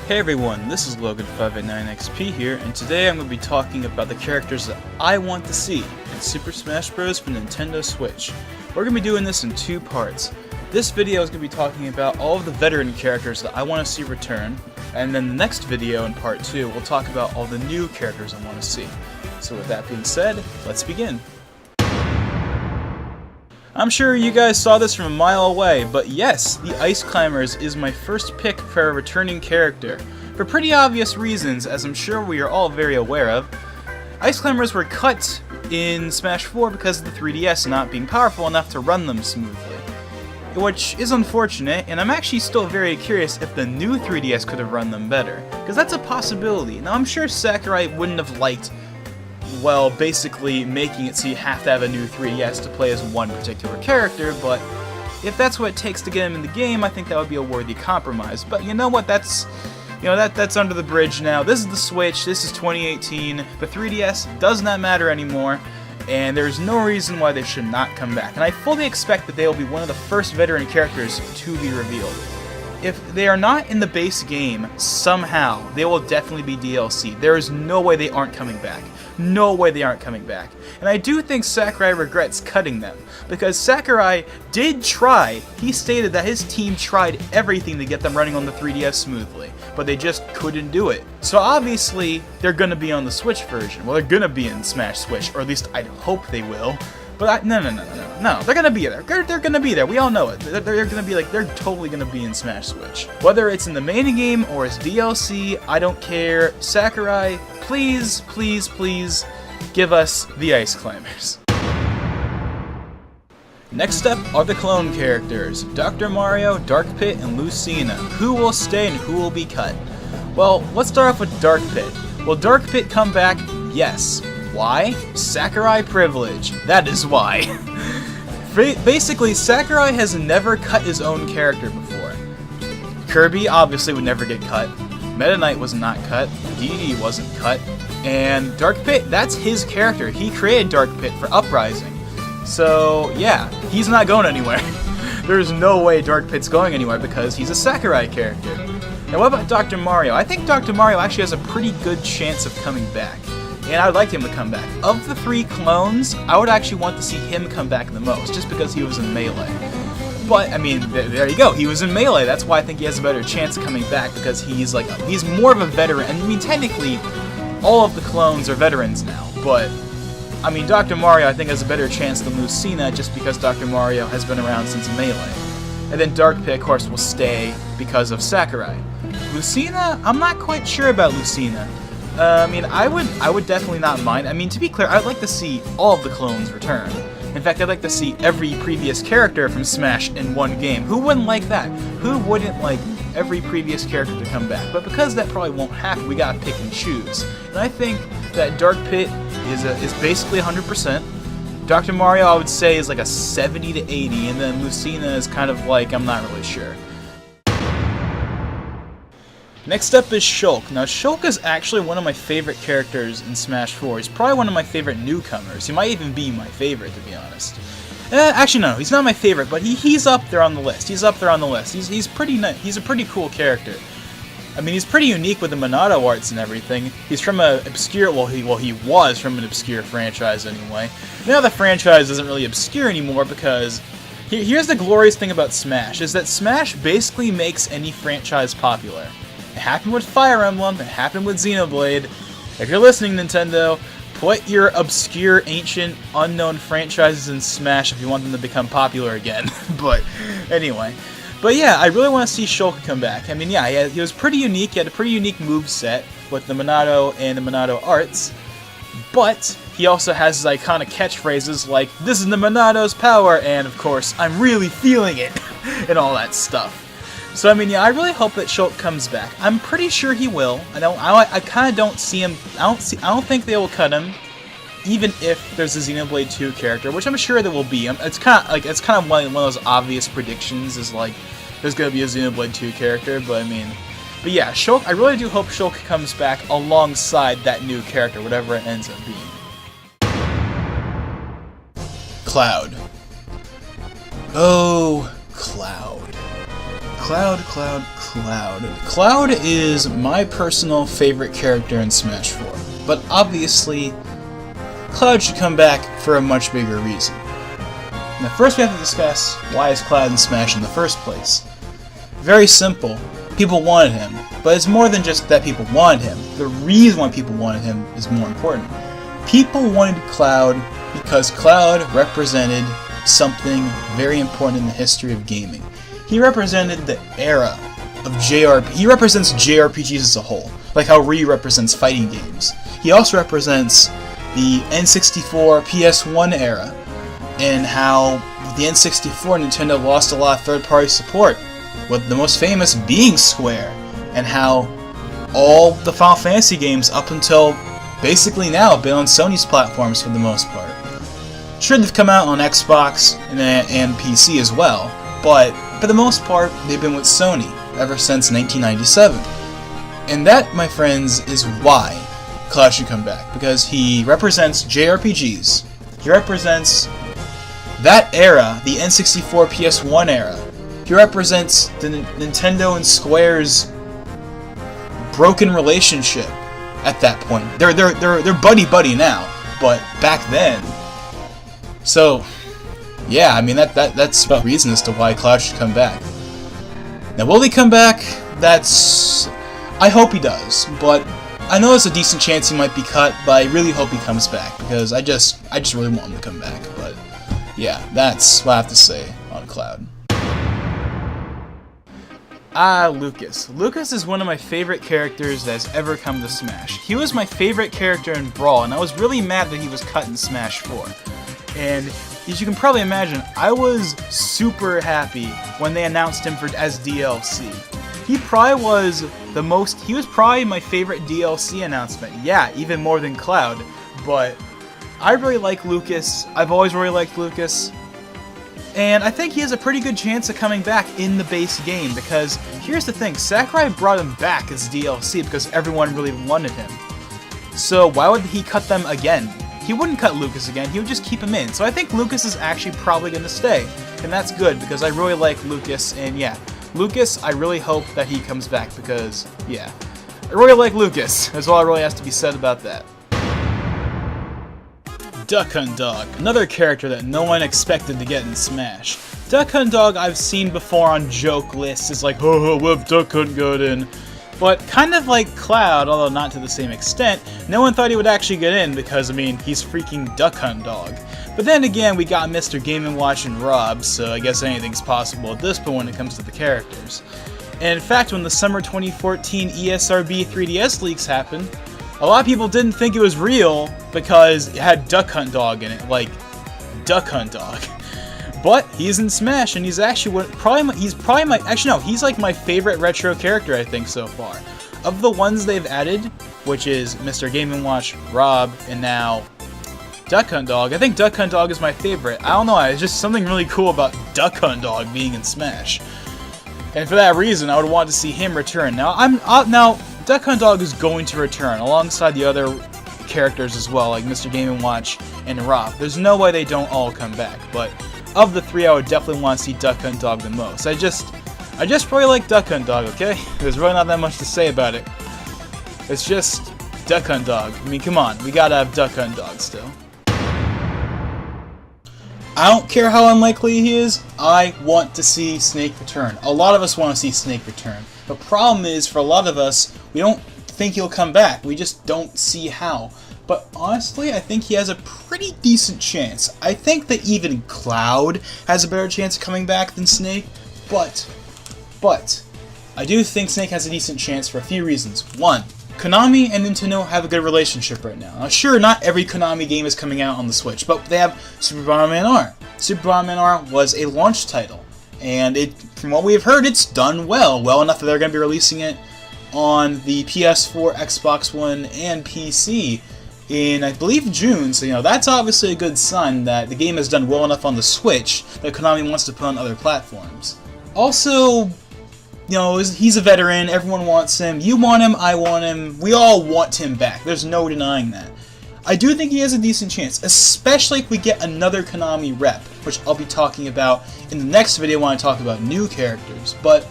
Hey everyone, this is Logan589XP here, and today I'm going to be talking about the characters that I want to see in Super Smash Bros. For Nintendo Switch. We're going to be doing this in two parts. This video is going to be talking about all of the veteran characters that I want to see return, and then the next video in part 2 we'll talk about all the new characters I want to see. So with that being said, let's begin. I'm sure you guys saw this from a mile away, but yes, the Ice Climbers is my first pick for a returning character. For pretty obvious reasons, as I'm sure we are all very aware of. Ice Climbers were cut in Smash 4 because of the 3DS not being powerful enough to run them smoothly. Which is unfortunate, and I'm actually still very curious if the new 3DS could have run them better, because that's a possibility. Now I'm sure Sakurai wouldn't have liked, well, basically making it so you have to have a new 3DS to play as one particular character, but if that's what it takes to get him in the game, I think that would be a worthy compromise. But you know what, that's under the bridge now. This is the Switch, this is 2018, the 3DS does not matter anymore, and there's no reason why they should not come back. And I fully expect that they will be one of the first veteran characters to be revealed. If they are not in the base game, somehow, they will definitely be DLC. There is no way they aren't coming back. No way they aren't coming back. And I do think Sakurai regrets cutting them, because Sakurai did try. He stated that his team tried everything to get them running on the 3DS smoothly, but they just couldn't do it. So obviously, they're gonna be on the Switch version. Well, they're gonna be in Smash Switch, or at least I hope they will. But no, they're gonna be there. They're gonna be there. We all know it. They're gonna be they're totally gonna be in Smash Switch. Whether it's in the main game or as DLC, I don't care. Sakurai, please, please, please, give us the Ice Climbers. Next up are the clone characters, Dr. Mario, Dark Pit, and Lucina. Who will stay and who will be cut? Well, let's start off with Dark Pit. Will Dark Pit come back? Yes. Why? Sakurai privilege. That is why. Basically, Sakurai has never cut his own character before. Kirby obviously would never get cut. Meta Knight was not cut. Dee wasn't cut. And Dark Pit, that's his character. He created Dark Pit for Uprising. So, yeah, he's not going anywhere. There's no way Dark Pit's going anywhere because he's a Sakurai character. Now, what about Dr. Mario? I think Dr. Mario actually has a pretty good chance of coming back. And I would like him to come back. Of the three clones, I would actually want to see him come back the most, just because he was in Melee. But, I mean, there you go, he was in Melee. That's why I think he has a better chance of coming back, because he's more of a veteran. And I mean, technically, all of the clones are veterans now. But, I mean, Dr. Mario, I think, has a better chance than Lucina, just because Dr. Mario has been around since Melee. And then Dark Pit, of course, will stay because of Sakurai. Lucina, I'm not quite sure about Lucina. I mean, I would definitely not mind. I mean, to be clear, I'd like to see all of the clones return. In fact, I'd like to see every previous character from Smash in one game. Who wouldn't like that? Who wouldn't like every previous character to come back? But because that probably won't happen, we gotta pick and choose. And I think that Dark Pit is basically 100%. Dr. Mario, I would say, is like a 70 to 80, and then Lucina is kind of like, I'm not really sure. Next up is Shulk. Now, Shulk is actually one of my favorite characters in Smash 4. He's probably one of my favorite newcomers. He might even be my favorite, to be honest. Actually, no, he's not my favorite, but he's up there on the list. He's up there on the list. He's pretty nice. He's a pretty cool character. I mean, he's pretty unique with the Monado arts and everything. He's from an obscure, he was from an obscure franchise anyway. Now the franchise isn't really obscure anymore because here's the glorious thing about Smash, is that Smash basically makes any franchise popular. It happened with Fire Emblem, it happened with Xenoblade. If you're listening, Nintendo, put your obscure, ancient, unknown franchises in Smash if you want them to become popular again. But anyway. But yeah, I really want to see Shulk come back. I mean, yeah, he was pretty unique. He had a pretty unique moveset with the Monado and the Monado arts. But he also has his iconic catchphrases like, "This is the Monado's power," and of course, "I'm really feeling it," and all that stuff. So I mean, yeah, I really hope that Shulk comes back. I'm pretty sure he will. I kind of don't see him. I don't think they will cut him, even if there's a Xenoblade 2 character, which I'm sure there will be. It's kind of one of those obvious predictions is like there's gonna be a Xenoblade 2 character. But yeah, Shulk. I really do hope Shulk comes back alongside that new character, whatever it ends up being. Cloud. Oh, Cloud. Cloud. Cloud is my personal favorite character in Smash 4, but obviously, Cloud should come back for a much bigger reason. Now first we have to discuss why is Cloud in Smash in the first place. Very simple. People wanted him, but it's more than just that people wanted him. The reason why people wanted him is more important. People wanted Cloud because Cloud represented something very important in the history of gaming. He represented the era of He represents JRPGs as a whole, like how Ryu represents fighting games. He also represents the N64, PS1 era, and how the N64 Nintendo lost a lot of third-party support, with the most famous being Square, and how all the Final Fantasy games up until basically now have been on Sony's platforms for the most part. Sure, they've come out on Xbox and PC as well, but for the most part, they've been with Sony ever since 1997. And that, my friends, is why Cloud should come back, because he represents JRPGs. He represents that era, the N64 PS1 era. He represents the Nintendo and Square's broken relationship at that point. They're buddy now, but back then. So, yeah, I mean that's the reason as to why Cloud should come back. Now, will he come back? I hope he does, but I know there's a decent chance he might be cut, but I really hope he comes back, because I just really want him to come back. But yeah, that's what I have to say on Cloud. Lucas. Lucas is one of my favorite characters that has ever come to Smash. He was my favorite character in Brawl, and I was really mad that he was cut in Smash 4. And as you can probably imagine, I was super happy when they announced him as DLC. He was probably my favorite DLC announcement. Yeah, even more than Cloud. But I really like Lucas. I've always really liked Lucas. And I think he has a pretty good chance of coming back in the base game, because here's the thing, Sakurai brought him back as DLC because everyone really wanted him. So why would he cut them again? He wouldn't cut Lucas again, he would just keep him in. So I think Lucas is actually probably going to stay. And that's good, because I really like Lucas, and yeah, Lucas, I really hope that he comes back, because, yeah, I really like Lucas. That's all that really has to be said about that. Duck Hunt Dog, another character that no one expected to get in Smash. Duck Hunt Dog I've seen before on joke lists, it's like, oh, what if Duck Hunt got in? But kind of like Cloud, although not to the same extent, no one thought he would actually get in because, I mean, he's freaking Duck Hunt Dog. But then again, we got Mr. Game & Watch and Rob, so I guess anything's possible at this point when it comes to the characters. And in fact, when the summer 2014 ESRB 3DS leaks happened, a lot of people didn't think it was real because it had Duck Hunt Dog in it, like Duck Hunt Dog. But he's in Smash, and he's actually he's like my favorite retro character, I think, so far. Of the ones they've added, which is Mr. Game & Watch, Rob, and now Duck Hunt Dog, I think Duck Hunt Dog is my favorite. I don't know, it's just something really cool about Duck Hunt Dog being in Smash. And for that reason, I would want to see him return. Now, Duck Hunt Dog is going to return, alongside the other characters as well, like Mr. Game & Watch and Rob. There's no way they don't all come back, but of the three, I would definitely want to see Duck Hunt Dog the most. I just really like Duck Hunt Dog, okay? There's really not that much to say about it. It's just Duck Hunt Dog. I mean, come on, we gotta have Duck Hunt Dog still. I don't care how unlikely he is, I want to see Snake return. A lot of us want to see Snake return. The problem is, for a lot of us, we don't think he'll come back. We just don't see how. But honestly, I think he has a pretty decent chance. I think that even Cloud has a better chance of coming back than Snake, but I do think Snake has a decent chance for a few reasons. One, Konami and Nintendo have a good relationship right now. Now, sure, not every Konami game is coming out on the Switch, but they have Super Bomberman R. Super Bomberman R was a launch title, and from what we've heard, it's done well enough that they're going to be releasing it on the PS4, Xbox One, and PC in, I believe, June. So, that's obviously a good sign that the game has done well enough on the Switch that Konami wants to put on other platforms. Also, he's a veteran, everyone wants him, you want him, I want him, we all want him back, there's no denying that. I do think he has a decent chance, especially if we get another Konami rep, which I'll be talking about in the next video when I talk about new characters, but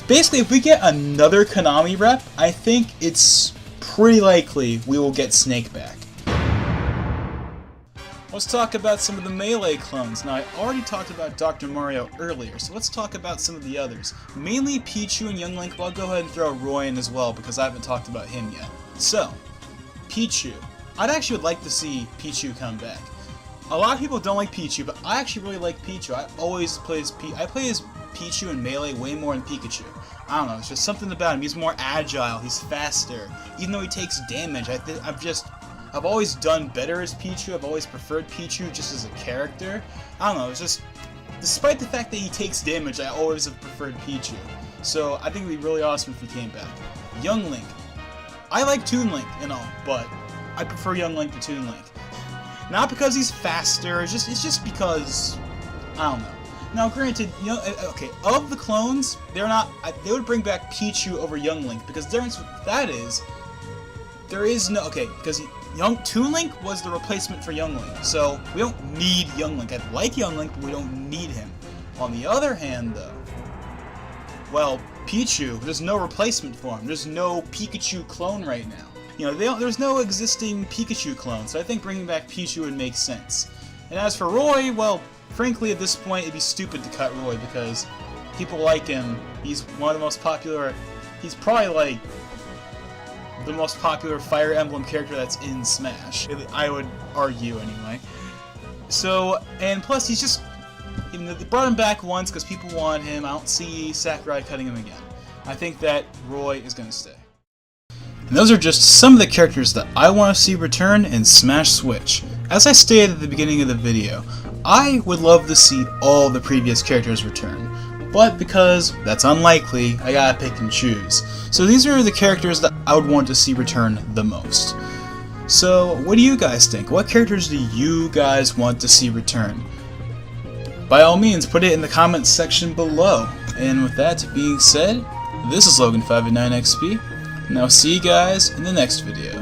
Basically, if we get another Konami rep, I think it's pretty likely we will get Snake back. Let's talk about some of the Melee clones. Now, I already talked about Dr. Mario earlier, so let's talk about some of the others. Mainly Pichu and Young Link, but I'll go ahead and throw Roy in as well because I haven't talked about him yet. So, Pichu. I'd actually like to see Pichu come back. A lot of people don't like Pichu, but I actually really like Pichu. I play as Pichu in Melee way more than Pikachu. I don't know, it's just something about him. He's more agile, he's faster. Even though he takes damage, I've always done better as Pichu. I've always preferred Pichu just as a character. I don't know, it's just, despite the fact that he takes damage, I always have preferred Pichu. So I think it'd be really awesome if he came back. Young Link. I like Toon Link and all, but I prefer Young Link to Toon Link. Not because he's faster, it's just because, I don't know. Now, granted, you know, okay, of the clones, they would bring back Pichu over Young Link, because the difference with that is, there is no, okay, because Toon Link was the replacement for Young Link, so we don't need Young Link. I like Young Link, but we don't need him. On the other hand, though, well, Pichu, there's no replacement for him. There's no Pikachu clone right now. You know, there's no existing Pikachu clone, so I think bringing back Pichu would make sense. And as for Roy, well, frankly, at this point, it'd be stupid to cut Roy because people like him. He's one of the most popular. He's probably like the most popular Fire Emblem character that's in Smash. I would argue, anyway. So, and plus, he's just. Even though they brought him back once because people want him, I don't see Sakurai cutting him again. I think that Roy is going to stay. And those are just some of the characters that I want to see return in Smash Switch. As I stated at the beginning of the video, I would love to see all the previous characters return, but because that's unlikely, I gotta pick and choose. So these are the characters that I would want to see return the most. So what do you guys think? What characters do you guys want to see return? By all means, put it in the comments section below. And with that being said, this is Logan589XP, and I'll see you guys in the next video.